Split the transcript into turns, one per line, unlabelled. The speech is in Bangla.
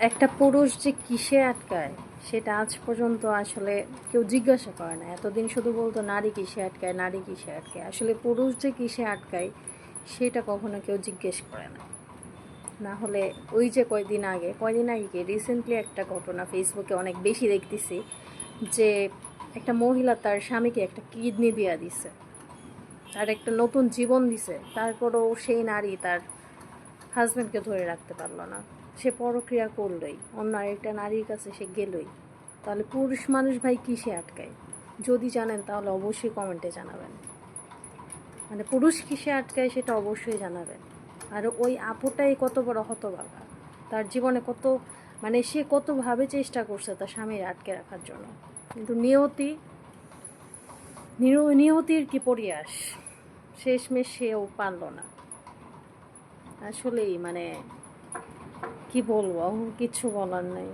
একটা পুরুষ যে কিসে আটকায় সেটা আজ পর্যন্ত আসলে কেউ জিজ্ঞাসা করে না। এতদিন শুধু বলতো নারী কিসে আটকায়, নারী কিসে আটকায়। আসলে পুরুষ যে কিসে আটকায় সেটা কখনো কেউ জিজ্ঞেস করে না। না হলে ওই যে কয়দিন আগে কি রিসেন্টলি একটা ঘটনা ফেসবুকে অনেক বেশি দেখতেছি, যে একটা মহিলা তার স্বামীকে একটা কিডনি দিয়ে দিছে, তার একটা নতুন জীবন দিছে, তারপরও সেই নারী তার হাজব্যান্ডকে ধরে রাখতে পারলো না। সে পরক্রিয়া করলোই, অন্য আরেকটা নারীর কাছে সে গেলই। তাহলে পুরুষ মানুষ ভাই কিসে আটকায়? যদি জানেন তাহলে অবশ্যই কমেন্টে জানাবেন। মানে পুরুষ কিসে আটকায় সেটা অবশ্যই জানাবেন। আর ওই আপুটাই কত বড় হতভাগা, তার জীবনে কত মানে সে কতভাবে চেষ্টা করছে তার স্বামীর আটকে রাখার জন্য, কিন্তু নিয়তির কি পরিহাস, শেষমেশ সেও পারল না। আসলেই মানে কি বলবো, কিছু বলার নাই।